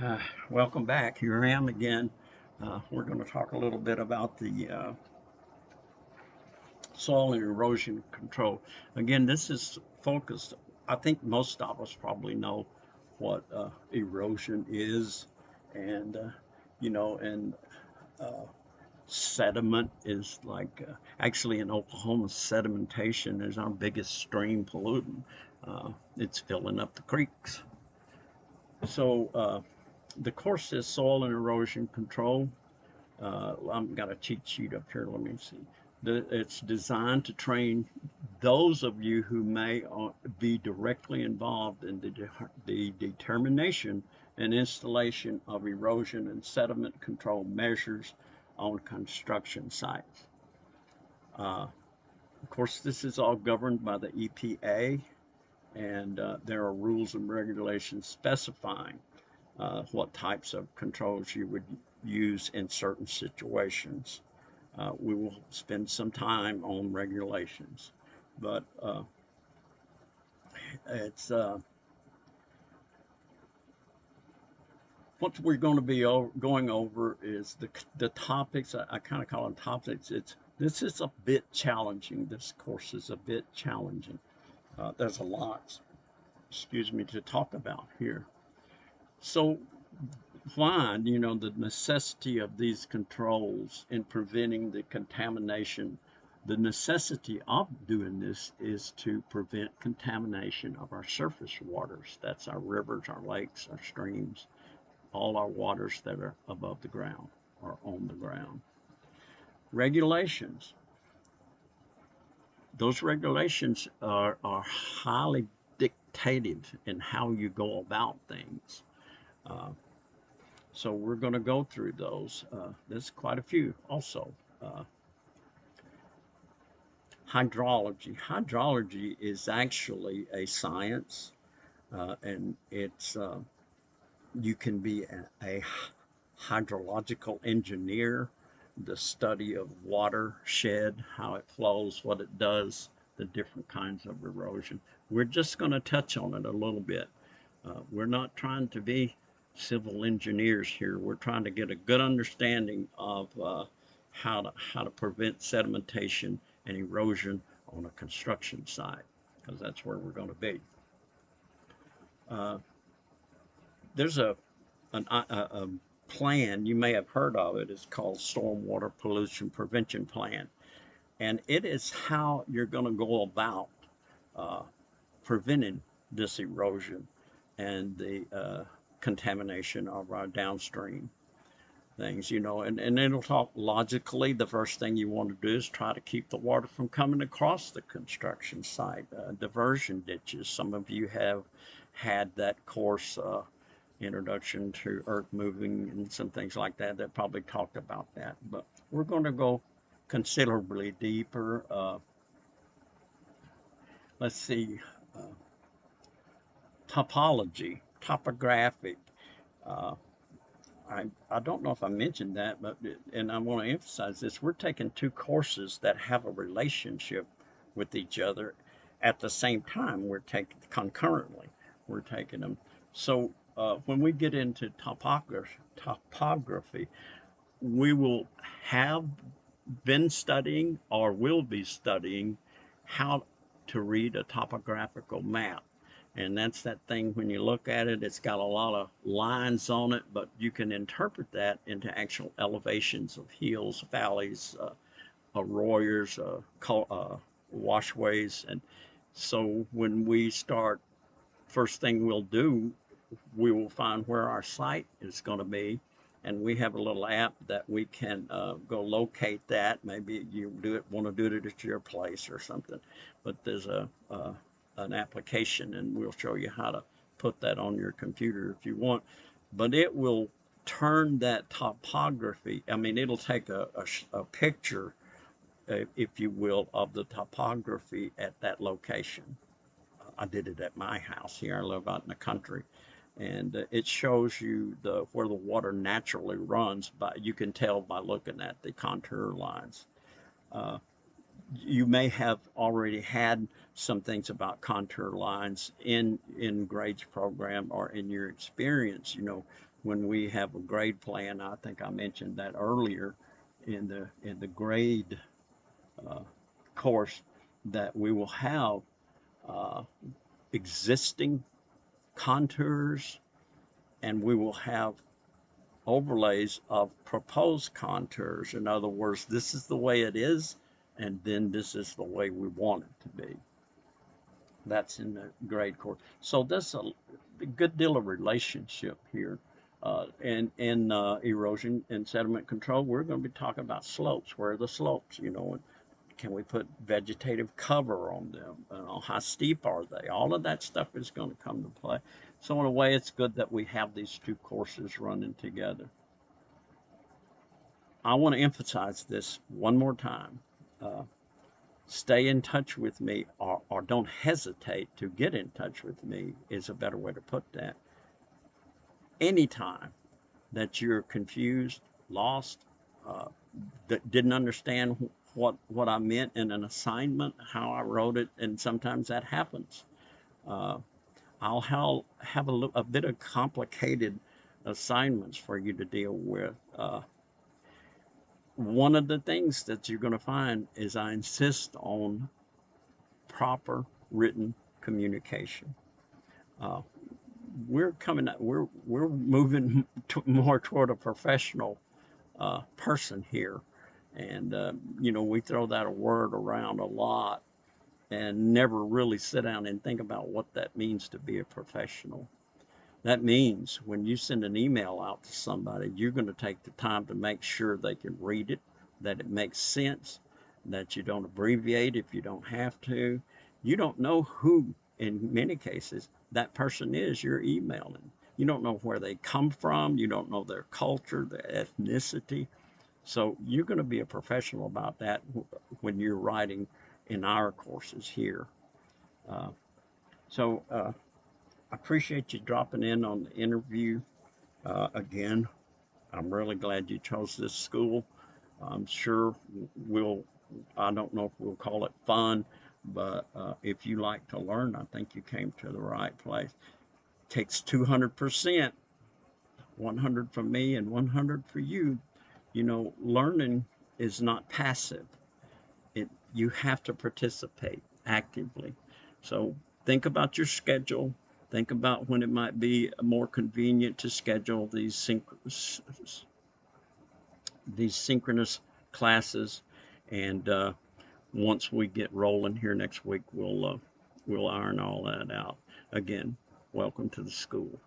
Uh, Welcome back. Here I am again. We're going to talk a little bit about the soil and erosion control. Again, this is focused. I think most of us probably know what erosion is, and and uh, sediment is like actually in Oklahoma, sedimentation is our biggest stream pollutant. It's filling up the creeks. So the course is soil and erosion control. I've got a cheat sheet up here. Let me see. It's designed to train those of you who may be directly involved in the determination and installation of erosion and sediment control measures on construction sites. Uh, of course, this is all governed by the EPA, and there are rules and regulations specifying what types of controls you would use in certain situations. We will spend some time on regulations, but it's what we're going to be going over is the topics. I kind of call them topics. This is a bit challenging. This course is a bit challenging. There's a lot, excuse me, to talk about here. So find, the necessity of these controls in preventing the contamination. The necessity of doing this is to prevent contamination of our surface waters. That's our rivers, our lakes, our streams, all our waters that are above the ground or on the ground. Regulations. Those regulations are highly dictative in how you go about things. Uh, So we're going to go through those. There's quite a few also. Uh, Hydrology. Hydrology is actually a science, and it's you can be a hydrological engineer, the study of watershed, how it flows, what it does, the different kinds of erosion. We're just going to touch on it a little bit. We're not trying to be civil engineers here. We're trying to get a good understanding of how to prevent sedimentation and erosion on a construction site, because that's where we're going to be. Uh, there's a plan, you may have heard of it. It's called Stormwater Pollution Prevention Plan, and it is how you're going to go about uh, preventing this erosion and the contamination of our downstream things, and it'll talk logically. The first thing you want to do is try to keep the water from coming across the construction site. Diversion ditches. Some of you have had that course, Introduction to Earth Moving and some things like that, that probably talked about that. But we're going to go considerably deeper. Let's see. Uh, Topographic. Uh, I don't know if I mentioned that, but and I want to emphasize this. We're taking two courses that have a relationship with each other at the same time. We're taking concurrently. We're taking them. So when we get into topography, we will have been studying or will be studying how to read a topographical map. And that's that thing when you look at it, it's got a lot of lines on it, but you can interpret that into actual elevations of hills, valleys, arroyos, washways. And so when we start, first thing we'll do, we will find where our site is going to be, and we have a little app that we can go locate that. Maybe you want to do it at your place or something, but there's an application, and we'll show you how to put that on your computer if you want. But it will turn that topography. I mean, it'll take a picture, if you will, of the topography at that location. I did it at my house here. I live out in the country, and it shows you where the water naturally runs. But you can tell by looking at the contour lines. Uh, you may have already had some things about contour lines in grades program or in your experience. when we have a grade plan. I think I mentioned that earlier in the grade uh, course, that we will have uh, existing contours, and we will have overlays of proposed contours. In other words, this is the way it is, and then this is the way we want it to be. That's in the grade course. So there's a good deal of relationship here. And in erosion and sediment control, we're going to be talking about slopes. Where are the slopes? You know, can we put vegetative cover on them? How steep are they? All of that stuff is going to come to play. So in a way, it's good that we have these two courses running together. I want to emphasize this one more time. Uh, Stay in touch with me, or don't hesitate to get in touch with me, is a better way to put that. Anytime that you're confused, lost, uh, that didn't understand what I meant in an assignment, how I wrote it, and sometimes that happens. Uh, I'll have a bit of complicated assignments for you to deal with. One of the things that you're going to find is I insist on proper written communication. Uh, we're moving more toward a professional person here, and you know, we throw that word around a lot and never really sit down and think about what that means to be a professional. That means when you send an email out to somebody, you're going to take the time to make sure they can read it, that it makes sense, that you don't abbreviate if you don't have to. You don't know who, in many cases, that person is you're emailing. You don't know where they come from. You don't know their culture, their ethnicity. So you're going to be a professional about that when you're writing in our courses here. Uh, so I appreciate you dropping in on the interview. Again, I'm really glad you chose this school. I'm sure we'll, I don't know if we'll call it fun, but if you like to learn, I think you came to the right place. It takes 200%, 100 from me and 100 for you. You know, learning is not passive. You have to participate actively. So think about your schedule. Think about when it might be more convenient to schedule these synchronous classes, and once we get rolling here next week, we'll iron all that out. Again, welcome to the school.